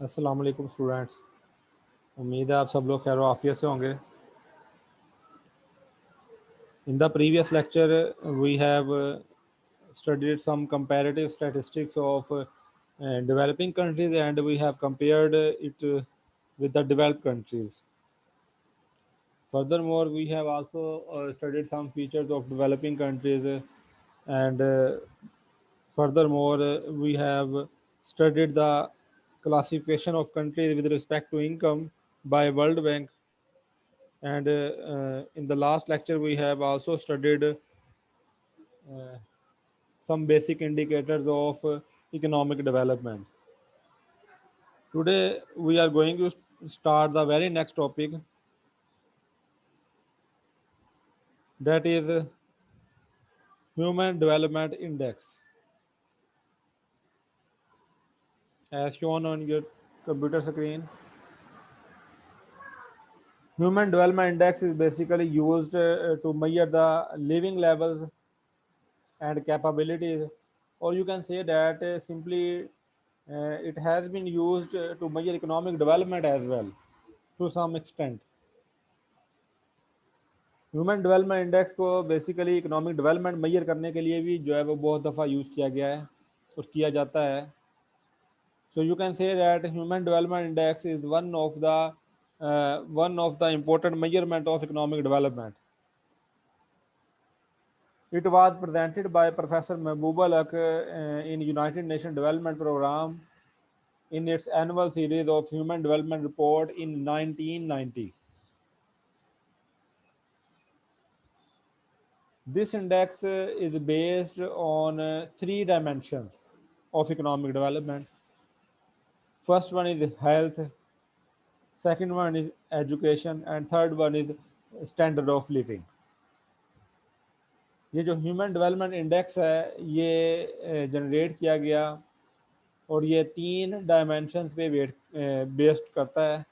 अस्सलाम वालेकुम स्टूडेंट्स। उम्मीद है आप सब लोग खैर आफियत से होंगे। In the previous lecture we have studied some comparative statistics of developing countries, and we have compared it with the developed countries. Furthermore, we have also studied some features of developing countries, and furthermore, we have studied the classification of countries with respect to income by World Bank. And in the last lecture, we have also studied some basic indicators of economic development. Today, we are going to start the very next topic, that is Human Development Index. As shown on your computer screen, Human Development Index is basically used to measure the living levels and capabilities, or you can say that simply it has been used to measure economic development as well to some extent. Human development index को basically economic development major करने के लिए भी जो है वो बहुत दफ़ा यूज़ किया गया है और किया जाता है. So you can say that human development index is one of the important measurement of economic development. It was presented by Professor Mehbooba Lak in United Nations Development Program in its annual series of Human Development Report in 1990. This index is based on three dimensions of economic development. First one is health, second one is education, and third one is standard of living. ये जो human development index है ये generate किया गया और ये तीन dimension पे बेस्ड करता है.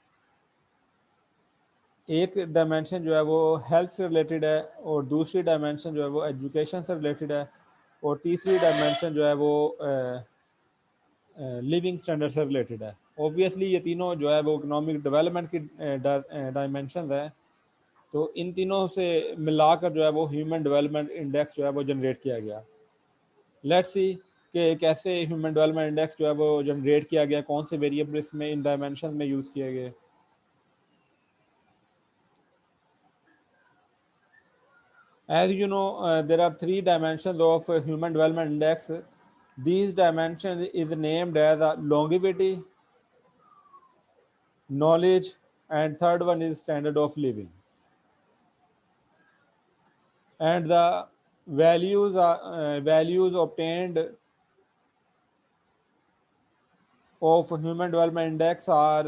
एक डायमेंशन जो है वो हेल्थ से रिलेटेड है, और दूसरी डायमेंशन जो है वो एजुकेशन से रिलेटेड है, और तीसरी डायमेंशन जो है वो लिविंग स्टैंडर्ड से रिलेटेड है. ऑब्वियसली ये तीनों जो है वो इकोनॉमिक डेवलपमेंट की डायमेंशन है, तो इन तीनों से मिलाकर जो है वो ह्यूमन डेवलपमेंट इंडेक्स जो है वो जनरेट किया गया. लेट्स सी कि कैसे ह्यूमन डेवलपमेंट इंडेक्स जो है वो जनरेट किया गया, कौन से वेरिएबल इसमें इन डायमेंशन में यूज़ किए गए. As you know, there are three dimensions of human development index. These dimensions is named as longevity, knowledge, and third one is standard of living. And the values obtained of human development index are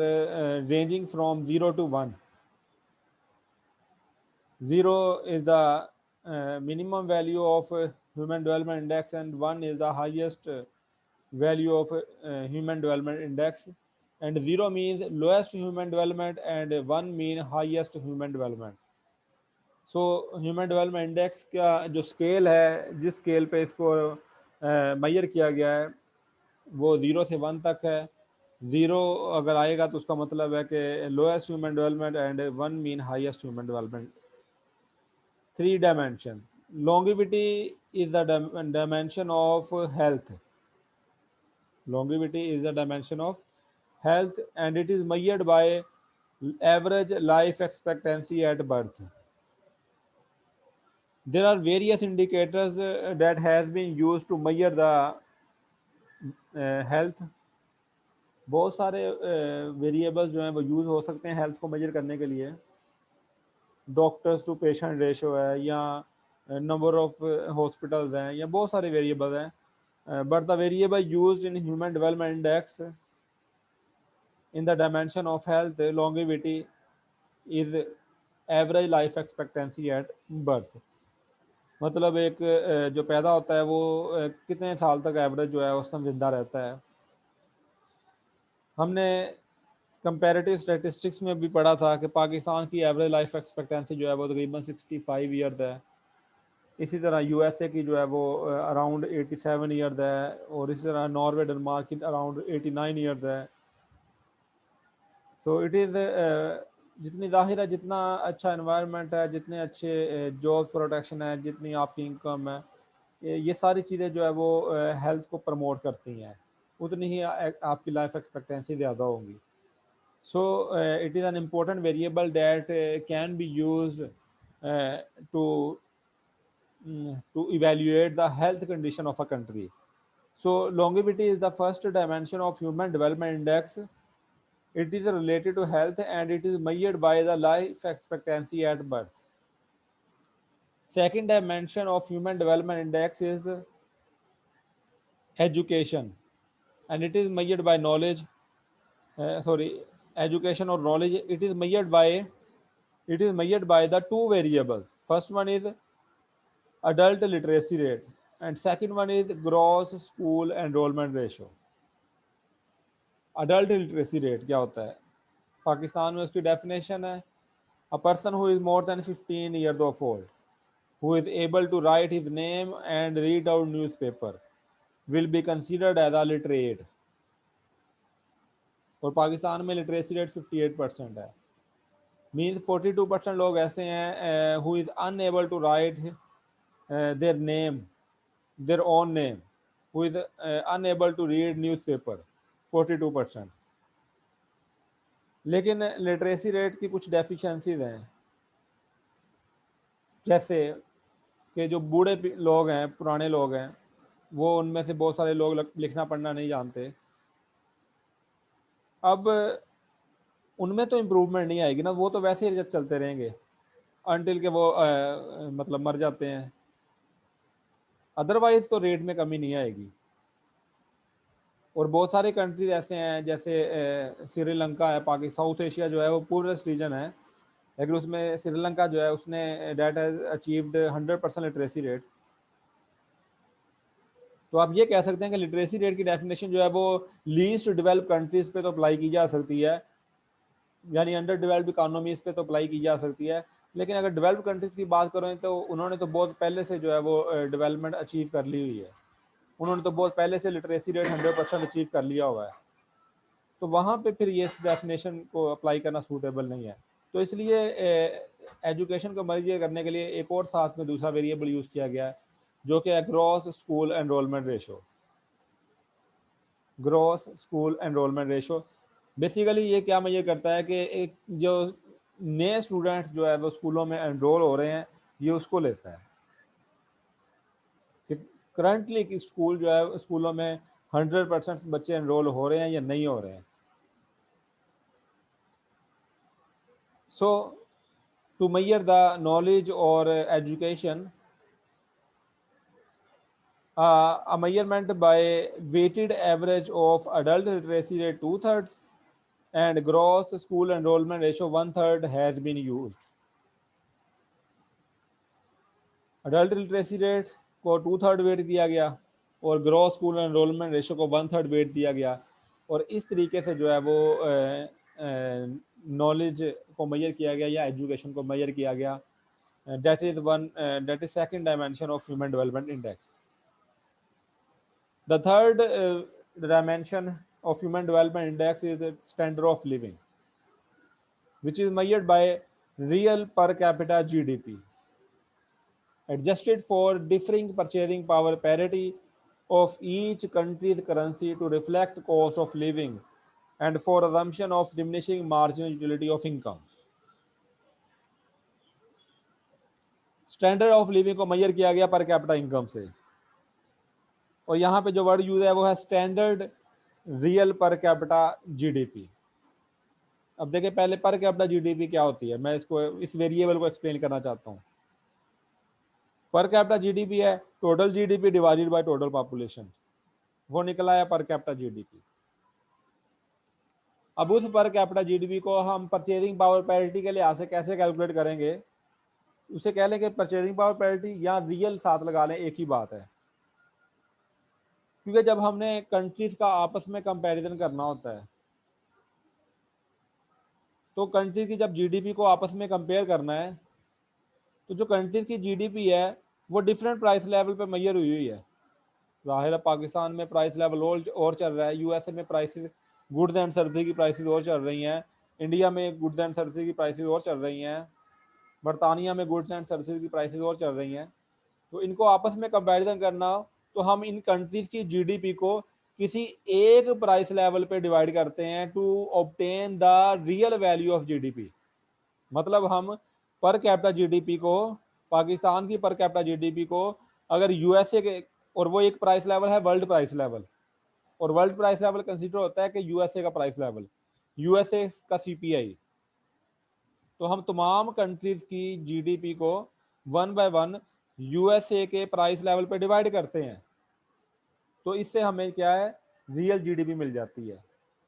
ranging from 0 to 1. 0 is the minimum value of human development index, and 1 is the highest value of human development index. And 0 means lowest human development, and 1 means highest human development. So human development index का जो scale है, जिस scale पे इसको major किया गया है वो 0 से 1 तक है. 0 अगर आएगा तो उसका मतलब है कि lowest human development, and 1 mean highest human development. Three dimension. longevity is the dimension of health. Longevity is a dimension of health, and it is measured by average life expectancy at birth. There are various indicators that has been used to measure the health. बहुत सारे variables जो हैं वो use हो सकते हैं health को major करने के लिए. डॉक्टर्स टू पेशेंट रेशो है, या नंबर ऑफ हॉस्पिटल्स हैं, या बहुत सारे वेरिएबल्स हैं. but the variable used in human development index in the dimension of health longevity is average life expectancy at birth. मतलब एक जो पैदा होता है वो कितने साल तक एवरेज जो है उस समय जिंदा रहता है. हमने कंपैरेटिव स्टैटिस्टिक्स में भी पढ़ा था कि पाकिस्तान की एवरेज लाइफ एक्सपेक्टेंसी जो है वो तकरीबन 65 ईयर्स है. इसी तरह यूएसए की जो है वो अराउंड 87 ईयर्स है, और इसी तरह नॉर्वे डेनमार्क की अराउंड 89 ईयर्स है. सो इट इज़ जितनी ज़ाहिर है, जितना अच्छा एनवायरनमेंट है, जितने अच्छे जॉब प्रोटेक्शन है, जितनी आपकी इनकम है, ये सारी चीज़ें जो है वो हेल्थ को प्रमोट करती हैं, उतनी ही आपकी लाइफ एक्सपेक्टेंसी ज़्यादा होगी. So it is an important variable that can be used to to evaluate the health condition of a country. So longevity is the first dimension of Human Development Index. It is related to health and it is measured by the life expectancy at birth. Second dimension of Human Development Index is education, and it is measured by knowledge. Sorry, education or knowledge. It is measured by the two variables. First one is adult literacy rate, and second one is gross school enrollment ratio. Adult literacy rate क्या होता है? पाकिस्तान में उसकी definition है, a person who is more than 15 years of old, who is able to write his name and read out newspaper, will be considered as a literate. और पाकिस्तान में literacy rate 58% है. Means 42% लोग ऐसे हैं who is unable to write their name, their own name, who is unable to read newspaper, 42%. लेकिन literacy rate की कुछ deficiencies हैं, जैसे कि जो बूढ़े लोग हैं, पुराने लोग हैं, वो उनमें से बहुत सारे लोग लिखना पढ़ना नहीं जानते. अब उनमें तो इम्प्रूवमेंट नहीं आएगी ना, वो तो वैसे ही चलते रहेंगे अनटिल के वो मतलब मर जाते हैं. अदरवाइज तो रेट में कमी नहीं आएगी. और बहुत सारे कंट्रीज ऐसे हैं, जैसे श्रीलंका है, पाकिस्तान, साउथ एशिया जो है वो पूरेस्ट रीजन है, लेकिन उसमें श्रीलंका जो है उसने that has achieved 100% literacy rate. तो आप ये कह सकते हैं कि लिटरेसी रेट की डेफिनेशन जो है वो लीस्ट डेवलप कंट्रीज पे तो अप्लाई की जा सकती है, यानी अंडर डेवलप्ड इकोनॉमीज पे तो अप्लाई की जा सकती है. लेकिन अगर डेवलप्ड कंट्रीज की बात करें तो उन्होंने तो बहुत पहले से जो है वो डेवलपमेंट अचीव कर ली हुई है. उन्होंने तो बहुत पहले से लिटरेसी रेट 100% अचीव कर लिया हुआ है. तो वहाँ पे फिर ये डेफिनेशन को अप्लाई करना सूटेबल नहीं है. तो इसलिए एजुकेशन को मेजर करने के लिए एक और साथ में दूसरा वेरिएबल यूज़ किया गया है, जो कि है gross school enrolment ratio. Gross school enrolment ratio basically ये क्या मेजर करता है कि एक जो नए स्टूडेंट्स जो है वो स्कूलों में एनरोल हो रहे हैं, ये उसको लेता है कि करंटली की स्कूल जो है स्कूलों में 100% बच्चे एनरोल हो रहे हैं या नहीं हो रहे हैं. So to measure the knowledge or education, a measurement by weighted average of adult literacy rate 2/3 and gross school enrollment ratio 1/3 has been used. Adult literacy rate को 2/3 वेट दिया गया और ग्रॉस स्कूल एनरोलमेंट रेशो को 1/3 wait दिया गया, और इस तरीके से जो है वो नॉलेज को मेजर किया गया या एजुकेशन को मेजर किया गया. That is second dimension of Human Development Index. The third dimension of Human Development Index is the standard of living, which is measured by real per capita GDP, adjusted for differing purchasing power parity of each country's currency to reflect cost of living and for assumption of diminishing marginal utility of income. Standard of living को major किया गया per capita income से, और यहाँ पे जो word use है वो है standard real per capita GDP. अब देखिए पहले पर कैपिटा जीडीपी क्या होती है, मैं इसको इस वेरिएबल को एक्सप्लेन करना चाहता हूँ. पर कैपिटा जीडीपी है total GDP divided by total population, वो निकला है पर कैपिटा जीडीपी. अब उस पर कैपिटा जीडीपी को हम परचेजिंग पावर पैरिटी के लिहाज से कैसे कैलकुलेट करेंगे, उसे कह लें कि परचेजिंग पावर पैरिटी या रियल साथ लगा लें, एक ही बात है. क्योंकि जब हमने कंट्रीज का आपस में कंपैरिजन करना होता है, तो कंट्री की जब जीडीपी को आपस में कंपेयर करना है, तो जो कंट्रीज की जीडीपी है वो डिफरेंट प्राइस लेवल पे मेजर हुई हुई है. जाहिर है पाकिस्तान में प्राइस लेवल और चल रहा है, यूएसए में प्राइसेस गुड्स एंड सर्विस की प्राइसेस और चल रही हैं, इंडिया में गुड्स एंड सर्विसेज की प्राइसेस और चल रही हैं, बरतानिया में गुड्स एंड सर्विसेज की प्राइसेस और चल रही हैं। तो इनको आपस में कंपैरिजन करना हो तो हम इन कंट्रीज की जीडीपी को किसी एक प्राइस लेवल पे डिवाइड करते हैं to obtain the real value of GDP. मतलब हम पर कैपिटा जीडीपी को, पाकिस्तान की पर कैपिटा जीडीपी को अगर यूएसए के, और वो एक प्राइस लेवल है वर्ल्ड प्राइस लेवल, और वर्ल्ड प्राइस लेवल कंसीडर होता है कि यूएसए का प्राइस लेवल, यूएसए का सीपीआई। तो हम तमाम कंट्रीज की जीडीपी को वन बाय वन यूएसए के प्राइस लेवल पे डिवाइड करते हैं, तो इससे हमें क्या है, रियल जीडीपी मिल जाती है।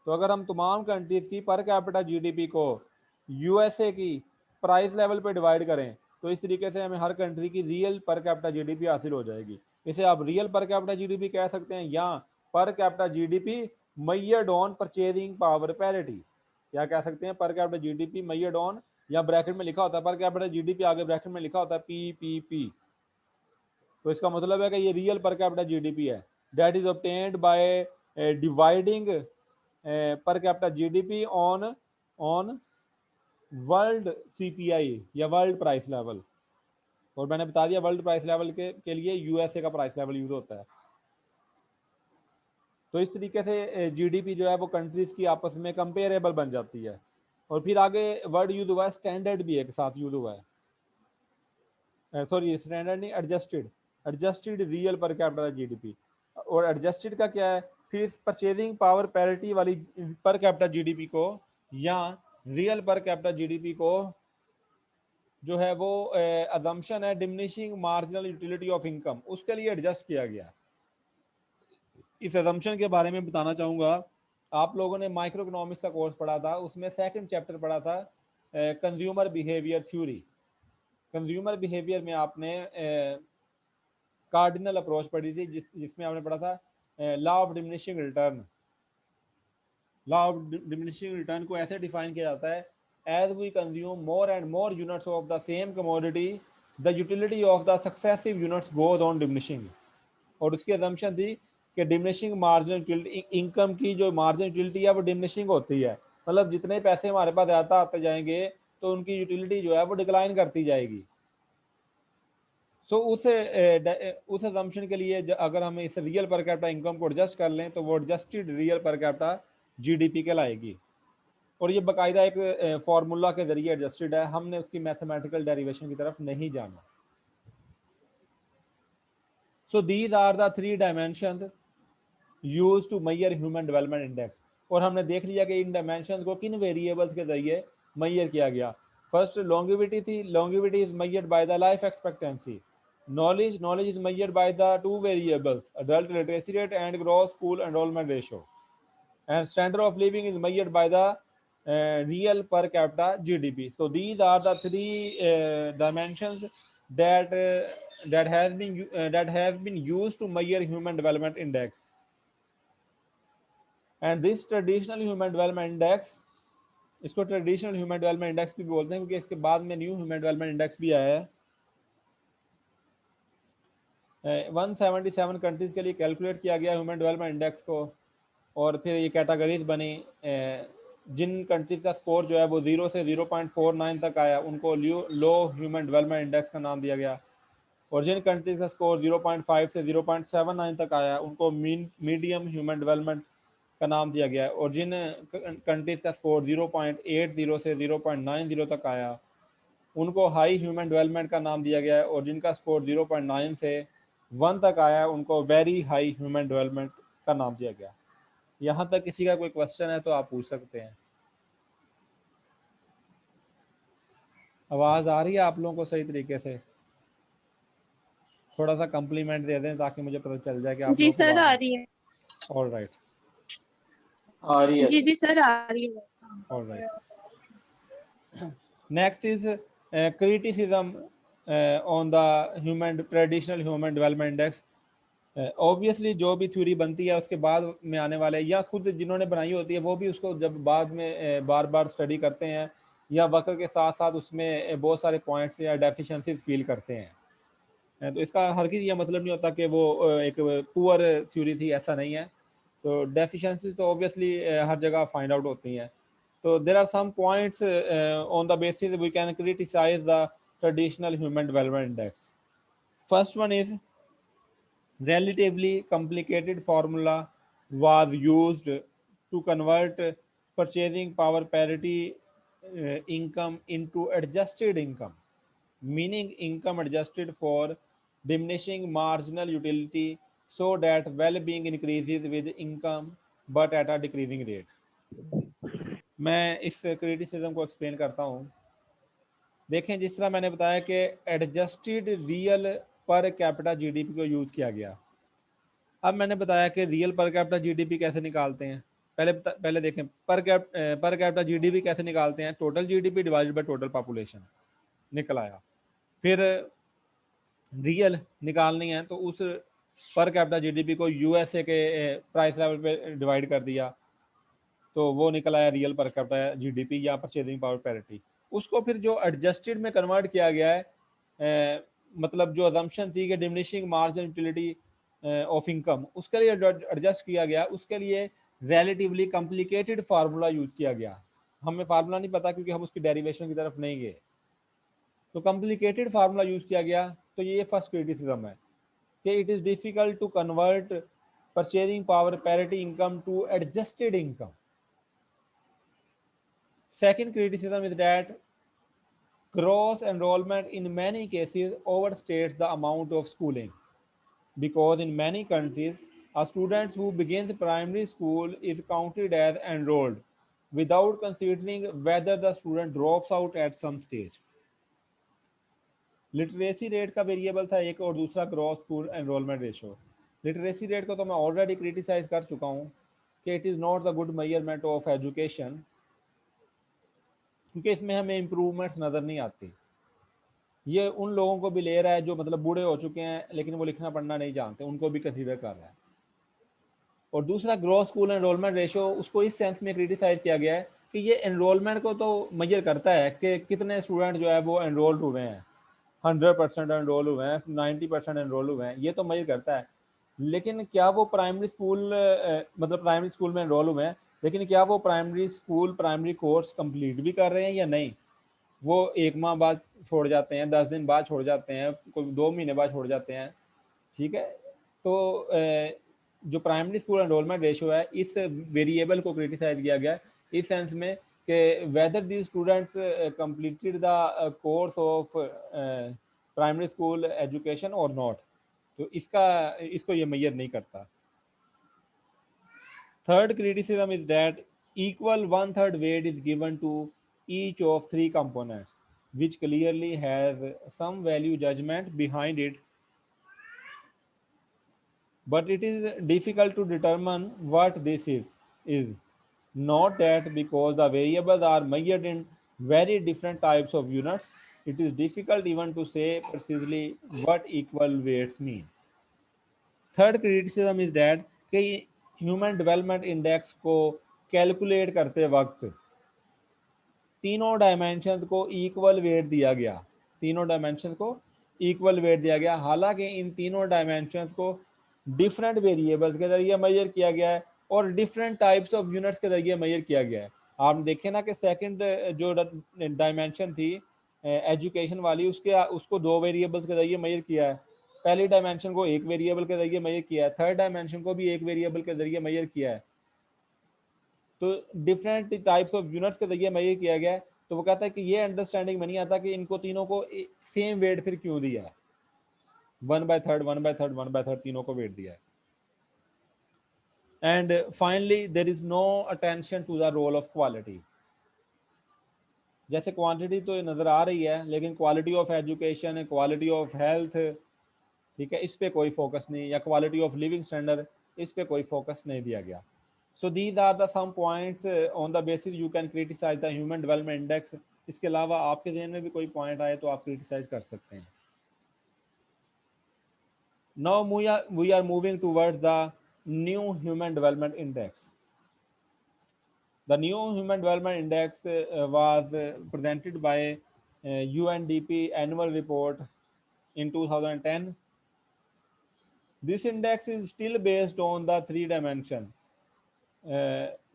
तो अगर हम तमाम कंट्रीज की पर कैपिटा जीडीपी को यूएसए की प्राइस लेवल पे डिवाइड करें तो इस तरीके से हमें हर कंट्री की रियल पर कैपिटा जीडीपी हासिल हो जाएगी। इसे आप रियल पर कैपिटा जीडीपी कह सकते हैं या पर capita GDP measured on purchasing power parity, क्या कह सकते हैं, पर कैपिटा जीडीपी मेजर्ड ऑन, या ब्रैकेट में लिखा होता है पर कैपिटा जीडीपी, आगे ब्रैकेट में लिखा होता है पीपीपी। तो इसका मतलब है कि ये रियल पर कैपिटा जीडीपी है, that is obtained by dividing पर capita GDP on on world CPI या वर्ल्ड प्राइस लेवल। और मैंने बता दिया वर्ल्ड प्राइस लेवल के लिए यूएसए का प्राइस लेवल यूज होता है। तो इस तरीके से जीडीपी जो है वो कंट्रीज की आपस में कंपेरेबल बन जाती है। और फिर आगे वर्ड यूज हुआ है स्टैंडर्ड भी एक साथ यूज हुआ है, सॉरी स्टैंडर्ड नहीं, adjusted, adjusted real per capita GDP. और एडजस्टेड का क्या है, फिर इस परचेजिंग पावर पैरिटी वाली पर कैपिटा जीडीपी को या रियल पर कैपिटा जीडीपी को जो है वो अजम्पशन है diminishing marginal utility of income, उसके लिए एडजस्ट किया गया। इस अजम्पशन के बारे में बताना चाहूँगा, आप लोगों ने माइक्रो इकोनॉमिक्स का कोर्स पढ़ा था, उसमें सेकंड चैप्टर पढ़ा था consumer behaviour theory. Consumer behaviour में आपने कार्डिनल अप्रोच पढ़ी थी जिसमें आपने पढ़ा था law of diminishing return. Law of diminishing return को ऐसे डिफाइन किया जाता है, as we consume more and more units of the same commodity the utility of the successive units goes on diminishing. और उसकी अजम्पशन थी कि डिमिनिशिंग मार्जिनल यूटिलिटी, इनकम की जो मार्जिनल यूटिलिटी है वो डिमिनिशिंग होती है, मतलब जितने पैसे हमारे पास आता आते जाएंगे तो उनकी यूटिलिटी जो है वो डिक्लाइन करती जाएगी। सो उस अजम्पशन के लिए अगर हम इस रियल पर कैपिटा इनकम को एडजस्ट कर लें तो वो adjusted real per capita GDP कहलाएगी। और ये बाकायदा एक फॉर्मूला के जरिए एडजस्टेड है, हमने उसकी मैथमेटिकल डेरिवेशन की तरफ नहीं जाना। So these are the three dimension use to measure human development index. और हमने देख लिया कि इन डायमेंशन को किन वेरिएबल्स के जरिए मेजर किया गया। फर्स्ट लॉन्गिविटी थी, longevity is measured by the life expectancy. knowledge, knowledge is measured by the two variables, adult literacy rate and gross school enrollment ratio. And standard of living is measured by the real per capita GDP. So these are the three dimensions that has been used to measure human development index. And this traditional human development index, इसको traditional human development index भी बोलते हैं क्योंकि इसके बाद में new human development index भी आया है। 177 कंट्रीज के लिए कैलकुलेट किया गया ह्यूमन डेवलपमेंट इंडेक्स को। और फिर ये कैटेगरीज बनी, जिन कंट्रीज का स्कोर जो है वो 0 से 0.49 तक आया उनको लो ह्यूमन डेवलपमेंट इंडेक्स का नाम दिया गया। और जिन कंट्रीज का स्कोर 0.5 से 0.79 तक आया उनको मीडियम ह्यूमन डेवलपमेंट का नाम दिया गया। और जिन कंट्रीज का स्कोर 0.80 से 0.90 तक आया उनको हाई ह्यूमन डेवलपमेंट का नाम दिया गया है। और जिनका स्कोर 0.9 से 1 तक आया उनको वेरी हाई ह्यूमन डेवलपमेंट का नाम दिया गया। यहाँ तक किसी का कोई क्वेश्चन है तो आप पूछ सकते हैं। आवाज़ आ रही है आप लोगों को सही तरीके से? थोड़ा सा कम्प्लीमेंट दे दें ताकि मुझे पता चल जाए कि आप जी लोगों को सर आ रही है। ऑल राइट, आ रही है। जी जी सर आ रही है। All right. Next is criticism on the human traditional human development index. Obviously जो भी थ्योरी बनती है उसके बाद में आने वाले या खुद जिन्होंने बनाई होती है वो भी उसको जब बाद में बार बार स्टडी करते हैं या वक्त के साथ साथ उसमें बहुत सारे पॉइंट्स या डेफिशिएंसीज फील करते हैं। तो इसका हर किसी ये मतलब नहीं होता कि वो एक पुअर थ्योरी थी, ऐसा नहीं है। तो डेफिशिएंसीज तो ऑब्वियसली हर जगह फाइंड आउट होती हैं। So there are some points on the basis we can criticize the traditional human development index. First one is relatively complicated formula was used to convert purchasing power parity income into adjusted income, meaning income adjusted for diminishing marginal utility so that well-being increases with income but at a decreasing rate. मैं इस criticism को explain करता हूँ. देखें, जिस तरह मैंने बताया कि adjusted real per capita GDP को यूज किया गया. अब मैंने बताया कि रियल पर कैपिटा जीडीपी कैसे निकालते हैं. पहले देखें पर कैपिटा जीडीपी कैसे निकालते हैं. Total GDP divided by total population निकल आया. फिर रियल निकालनी है तो उस पर कैपिटा जीडीपी को यूएसए के प्राइस लेवल पे डिवाइड कर दिया तो वो निकल आया रियल पर कैपिटा जीडीपी या परचेजिंग पावर पैरिटी. उसको फिर जो एडजस्टेड में कन्वर्ट किया गया है, मतलब जो अजम्पशन थी कि diminishing marginal utility of income, उसके लिए एडजस्ट किया गया. उसके लिए रिलेटिवली कॉम्प्लिकेटेड फार्मूला यूज किया गया. हमें फार्मूला नहीं पता क्योंकि हम उसकी डेरिवेशन की तरफ नहीं गए, तो कॉम्प्लिकेटेड फार्मूला यूज किया गया. तो ये फर्स्ट क्रिटिसिज्म है कि it is difficult to convert purchasing power parity income to adjusted income. Second criticism is that gross enrollment in many cases overstates the amount of schooling, because in many countries, a student who begins primary school is counted as enrolled without considering whether the student drops out at some stage. Literacy rate का variable था एक और दूसरा gross school enrolment ratio. Literacy rate को तो मैं already criticise कर चुका हूँ कि it is not the good measurement of education, क्योंकि इसमें हमें इम्प्रूवमेंट्स नज़र नहीं आती. ये उन लोगों को भी ले रहा है जो मतलब बूढ़े हो चुके हैं लेकिन वो लिखना पढ़ना नहीं जानते, उनको भी कंसीडर कर रहा है. और दूसरा ग्रॉस स्कूल एनरोलमेंट रेशो, उसको इस सेंस में क्रिटिसाइज किया गया है कि ये एनरोलमेंट को तो मेजर करता है कि कितने स्टूडेंट जो है वो एनरोल्ड हुए हैं, 100% एनरोल हुए हैं, 90% एनरोल हुए हैं, ये तो मेजर करता है. लेकिन क्या वो प्राइमरी स्कूल मतलब प्राइमरी स्कूल में एनरोल हुए हैं, लेकिन क्या वो primary school primary course complete भी कर रहे हैं या नहीं. वो 1 माह बाद छोड़ जाते हैं, 10 दिन बाद छोड़ जाते हैं, कोई 2 महीने बाद छोड़ जाते हैं. ठीक है, तो जो प्राइमरी स्कूल एनरोलमेंट रेशियो है, इस वेरिएबल को क्रिटिसाइज किया गया इस सेंस में कि weather the students completed the course of primary school education और नॉट. तो इसको ये मेजर नहीं करता. Third criticism is that equal 1/3 weight is given to each of 3 components, which clearly has some value judgment behind it, but it is difficult to determine what this is. Not that because the variables are measured in very different types of units, it is difficult even to say precisely what equal weights mean. Third criticism is that कि human development index को calculate करते वक्त तीनों dimension को equal weight दिया गया. तीनों dimension को इक्वल वेट दिया गया, हालांकि इन तीनों डायमेंशन को डिफरेंट वेरिएबल्स के जरिए मेजर किया गया है और डिफरेंट टाइप्स ऑफ यूनिट्स के जरिए मेजर किया गया है. आप देखें ना कि सेकंड जो डायमेंशन थी एजुकेशन वाली, उसको 2 वेरिएबल्स के जरिए मेजर किया है. पहली डायमेंशन को एक वेरिएबल के जरिए मेजर किया है, थर्ड डायमेंशन को भी एक वेरिएबल के जरिए मेजर किया है. तो डिफरेंट टाइप्स ऑफ यूनिट्स के जरिए मेजर किया गया है. तो वो कहता है कि ये अंडरस्टैंडिंग में नहीं आता कि इनको तीनों को सेम वेट फिर क्यों दिया है. 1/3 1/3 1/3 तीनों को वेट दिया है. And finally there is no attention to the role of quality. जैसे क्वांटिटी तो नजर आ रही है लेकिन quality of education, quality of health, ठीक है, इस पे कोई फोकस नहीं, या क्वालिटी ऑफ लिविंग स्टैंडर्ड, इस पे कोई फोकस नहीं दिया गया. So these are the some points on the basis you can criticize the human development index. इसके अलावा आपके जहन में भी कोई पॉइंट आए तो आप क्रिटिसाइज कर सकते हैं. Now we are moving towards the new human development index. The new Human Development Index was presented by UNDP annual report in 2010. This index is still based on the 3 dimension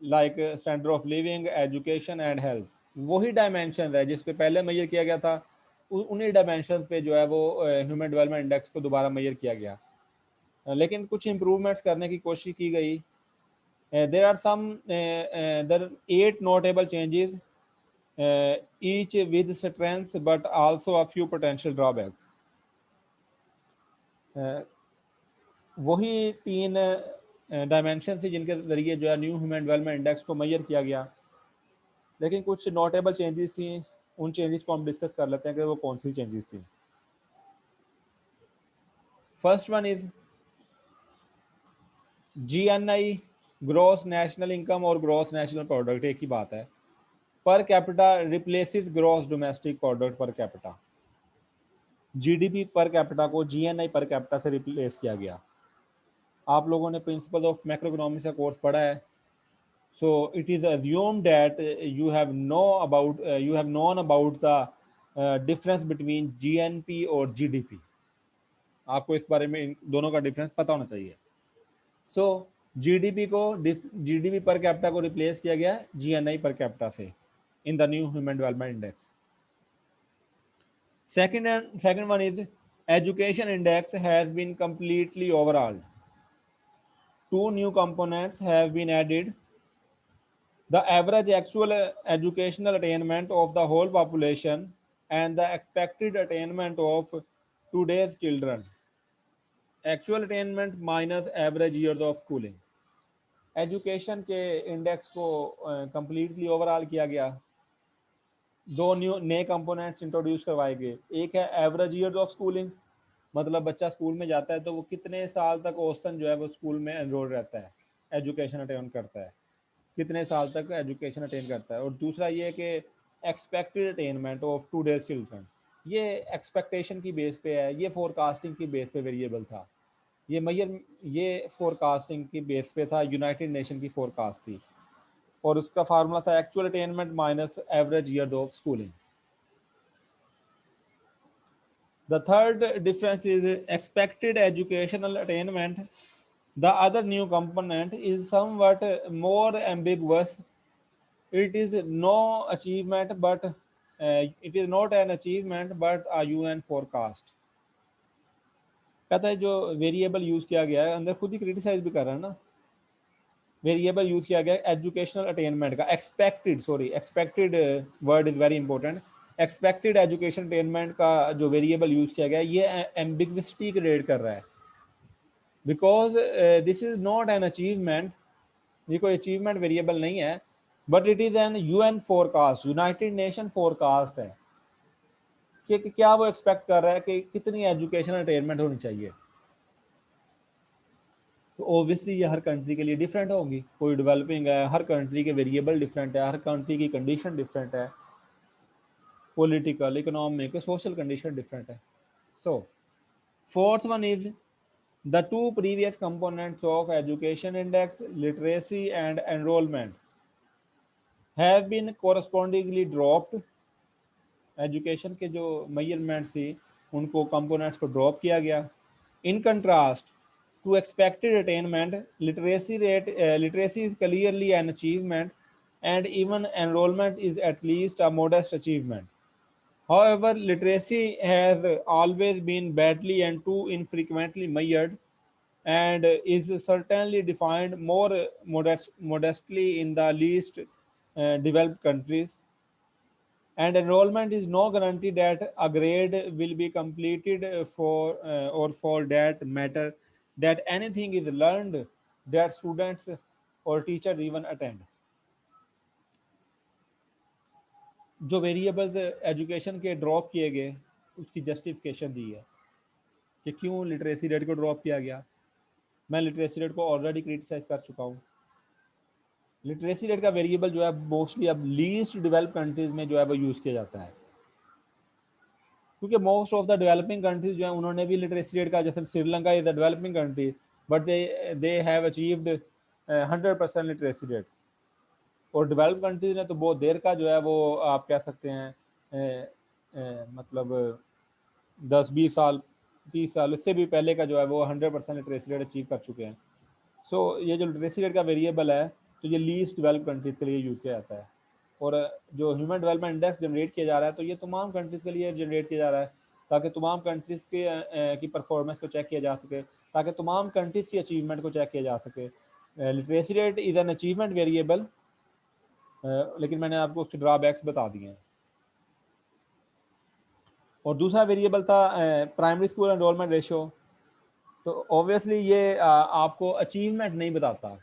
like standard of living, education and health. वही dimension है जिस पे पहले major किया गया था, उन्हीं dimension पे जो है वो ह्यूमन डेवलपमेंट इंडेक्स को दोबारा मेजर किया गया। लेकिन कुछ इम्प्रूवमेंट्स करने की कोशिश की गई। There are some there 8 notable changes, each with strengths but also a few potential drawbacks। वही 3 डायमेंशन थी जिनके जरिए जो है न्यू ह्यूमन डेवलपमेंट इंडेक्स को मेजर किया गया, लेकिन कुछ नोटेबल चेंजेस थी। उन चेंजेस को हम डिस्कस कर लेते हैं कि वो कौन सी चेंजेस थी। First one is GNI, gross national income और ग्रॉस नेशनल प्रोडक्ट एक ही बात है। Per capita replaces gross domestic product per capita. GDP per capita को GNI पर कैपिटा से रिप्लेस किया गया। आप लोगों ने प्रिंसिपल ऑफ मैक्रो इकोनॉमिक्स का कोर्स पढ़ा है। So it is assumed that you have known about the difference between GNP और GDP। आपको इस बारे में इन दोनों का डिफरेंस पता होना चाहिए। सो GDP पर कैपिटा को रिप्लेस किया गया GNI पर कैपिटा से in the new human development index. Second one is education index has been completely overhauled. 2 new components have been added: the average actual educational attainment of the whole population and the expected attainment of today's children। Actual attainment minus average years of schooling। Education के index को completely overall किया गया। 2 नए components introduce करवाए गए। एक है average years of schooling, मतलब बच्चा स्कूल में जाता है तो वो कितने साल तक औसतन जो है वो स्कूल में एनरोल रहता है, एजुकेशन अटेन करता है, कितने साल तक एजुकेशन अटेन करता है। और दूसरा ये कि expected attainment of today's children, ये एक्सपेक्टेशन की बेस पे है, ये फोरकास्टिंग की बेस पे वेरिएबल था। ये फोरकास्टिंग की बेस पे था, यूनाइटेड नेशन की फोरकास्ट थी और उसका फार्मूला था actual attainment minus average year of schooling. The third difference is expected educational attainment. The other new component is somewhat more ambiguous. It is no achievement, but it is not an achievement, but a UN forecast। कहता है जो variable use किया गया है, अंदर खुद he criticise भी कर रहा है ना। वेरिएबल यूज किया गया एजुकेशनल अटेनमेंट का, expected word is very important. Expected education attainment का जो वेरिएबल यूज किया गया ये एम्बिग्विसिटी क्रिएट कर रहा है। Because this is not an achievement, ये कोई अचीवमेंट वेरिएबल नहीं है, but it is an UN forecast, United nation forecast है कि क्या वो एक्सपेक्ट कर रहा है कि कितनी एजुकेशन अटेनमेंट होनी चाहिए। तो ऑब्वियसली ये हर कंट्री के लिए डिफरेंट होगी। कोई डेवलपिंग है, हर कंट्री के वेरिएबल डिफरेंट है, हर कंट्री की कंडीशन डिफरेंट है, political, economic, social condition different है। So fourth one is the 2 previous components of education index, literacy and enrollment, have been correspondingly dropped। Education के जो मेजरमेंट्स थी उनको कंपोनेंट्स को ड्रॉप किया गया। In contrast to expected attainment, literacy is clearly an achievement and even enrollment is at least a modest achievement। However, literacy has always been badly and too infrequently measured and is certainly defined more modestly in the least developed countries। And enrollment is no guarantee that a grade will be completed or for that matter that anything is learned that students or teachers even attend। जो variables education के drop किए गए उसकी justification दी है कि क्यों literacy rate को drop किया गया। मैं लिटरेसी रेट को ऑलरेडी क्रिटिसाइज कर चुका हूँ। लिटरेसी रेट का वेरिएबल जो है मोस्टली अब लीस्ट डेवलप कंट्रीज में जो है वो यूज किया जाता है, क्योंकि most of the developing countries जो है उन्होंने भी लिटरेसी रेट का, जैसे Sri Lanka is the developing country but they have achieved 100% literacy rate. और डेवलप कंट्रीज ने तो बहुत देर का जो है वो आप कह सकते हैं मतलब 10-20 साल 30 साल इससे भी पहले का जो है वो 100% लिटरेसी रेट अचीव कर चुके हैं। सो ये जो लिटरेसी रेट का वेरिएबल है तो ये लीस्ट डेवलप कंट्रीज़ के लिए यूज़ किया जाता है। और जो ह्यूमन डेवलपमेंट इंडेक्स जनरेट किया जा रहा है तो ये तमाम कंट्रीज़ के लिए जनरेट किया जा रहा है ताकि तमाम कंट्रीज़ के की परफॉर्मेंस को चेक किया जा सके, ताकि तमाम कंट्रीज़ की अचीवमेंट को चेक किया जा सके। Literacy rate is an achievement variable, लेकिन मैंने आपको उसके ड्रॉबैक्स बता दिए हैं। और दूसरा वेरिएबल था प्राइमरी स्कूल एनरोलमेंट रेशो। तो ऑब्वियसली ये आपको अचीवमेंट नहीं बताता,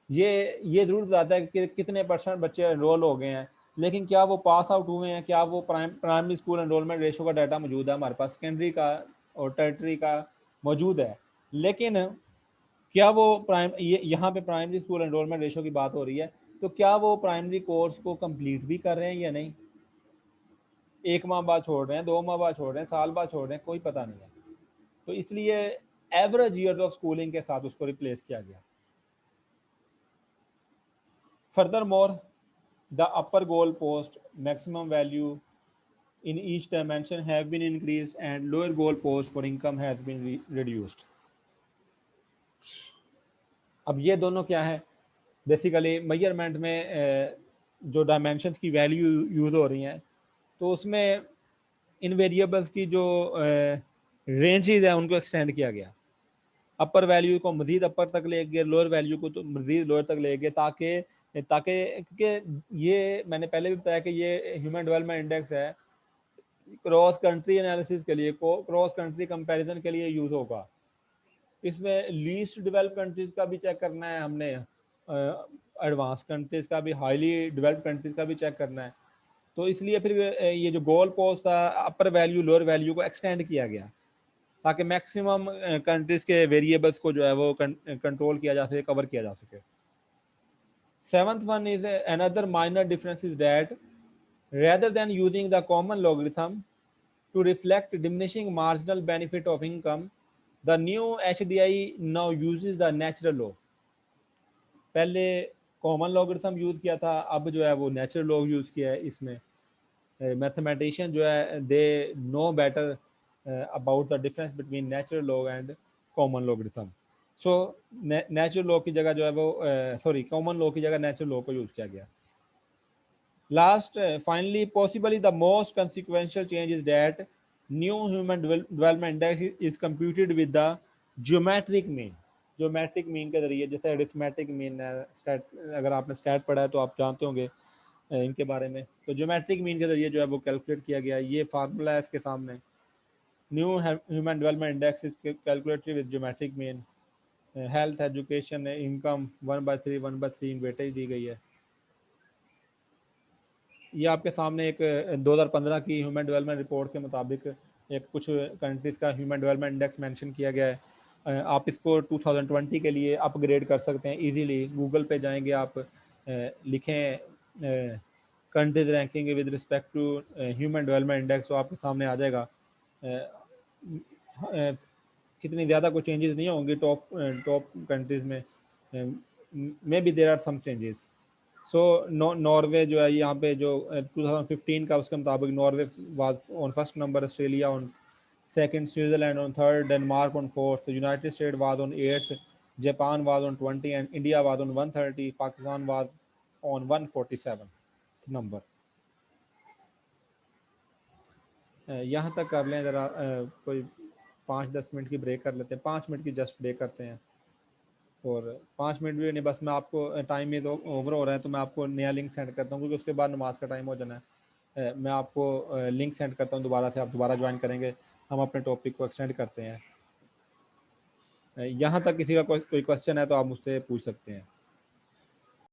ये ज़रूर बताता है कि कितने % बच्चे एनरोल हो गए हैं, लेकिन क्या वो पास आउट हुए हैं, क्या वो प्राइमरी स्कूल एनरोलमेंट रेशो का डाटा मौजूद है हमारे पास, सेकेंडरी का और टर्टरी का मौजूद है, लेकिन क्या वो यहाँ पे प्राइमरी स्कूल एनरोलमेंट रेशो की बात हो रही है, तो क्या वो प्राइमरी कोर्स को कंप्लीट भी कर रहे हैं या नहीं, 1 माह बाद छोड़ रहे हैं, 2 माह बाद छोड़ रहे हैं, साल बाद छोड़ रहे हैं, कोई पता नहीं है। तो इसलिए एवरेज ईयर्स ऑफ स्कूलिंग के साथ उसको रिप्लेस किया गया। Furthermore, the upper goal post maximum value in each dimension have been increased and lower goal post for income has been reduced. अब ये दोनों क्या है, बेसिकली मेजरमेंट में जो डायमेंशंस की वैल्यू यूज़ हो रही हैं तो उसमें इन वेरिएबल्स की जो रेंजेस है उनको एक्सटेंड किया गया, अपर वैल्यू को मजीद अपर तक ले गए, लोअर वैल्यू को तो मजीद लोअर तक ले गए, ताकि क्योंकि ये मैंने पहले भी बताया कि ये ह्यूमन डेवलपमेंट इंडेक्स है, क्रॉस कंट्री एनालिसिस के लिए, क्रॉस कंट्री कंपैरिजन के लिए यूज़ होगा। इसमें लीस्ट डेवलप कंट्रीज़ का भी चेक करना है हमने, एडवांस कंट्रीज़ का भी, हाईली डेवलप्ड कंट्रीज़ का भी चेक करना है। तो इसलिए फिर ये जो गोल पोस्ट था अपर वैल्यू लोअर वैल्यू को एक्सटेंड किया गया ताकि मैक्सिमम कंट्रीज़ के वेरिएबल्स को जो है वो कंट्रोल किया जा सके, कवर किया जा सके। 7th one is another minor difference is that rather than using the common logarithm to reflect diminishing marginal benefit of income, the new HDI now uses the natural law. पहले common logarithm use किया था, अब जो है वो natural law use किया है। इसमें मैथमेटिशियन जो है they know better about the difference between natural law and common logarithm. So natural law की जगह जो है वो कॉमन लॉ की जगह नेचुरल लॉ को यूज़ किया गया। Last, finally, possibly the most consequential change is that new human development index is computed with the geometric mean. Geometric mean के जरिए, जैसे अरिथमेटिक मीन है, अगर आपने स्टैट पढ़ा है तो आप जानते होंगे इनके बारे में। तो ज्योमेट्रिक मीन के जरिए जो है वो कैलकुलेट किया गया। ये फार्मूला है इसके सामने, new human development index is calculated with geometric mean. Health, education, income 1/3 1/3 in weightage दी गई है। ये आपके सामने एक 2015 की ह्यूमन डेवलपमेंट रिपोर्ट के मुताबिक एक कुछ कंट्रीज़ का ह्यूमन डेवलपमेंट इंडेक्स मेंशन किया गया है। आप इसको 2020 के लिए अपग्रेड कर सकते हैं इजीली। गूगल पे जाएंगे आप, लिखें countries ranking with respect to human development index, तो आपके सामने आ जाएगा। कितनी ज़्यादा कोई चेंजेस नहीं होंगे टॉप कंट्रीज़ में, maybe there are some changes. So Norway जो है यहाँ पे जो 2015 का उसके मुताबिक Norway was on first number, Australia on second, Switzerland on third, Denmark on fourth, United State was on 8th, Japan was on 20 and India was on 130, Pakistan was on 147th number. यहाँ तक कर लें ज़रा, कोई 5-10 मिनट की break कर लेते हैं, 5 मिनट की जस्ट ब्रेक करते हैं। और 5 मिनट भी नहीं, बस मैं आपको टाइम में तो ओवर हो रहा है तो मैं आपको नया लिंक सेंड करता हूँ, क्योंकि उसके बाद नमाज का टाइम हो जाना है। मैं आपको लिंक सेंड करता हूँ दोबारा से, आप दोबारा ज्वाइन करेंगे, हम अपने टॉपिक को एक्सटेंड करते हैं। यहाँ तक किसी का कोई क्वेश्चन है तो आप मुझसे पूछ सकते हैं।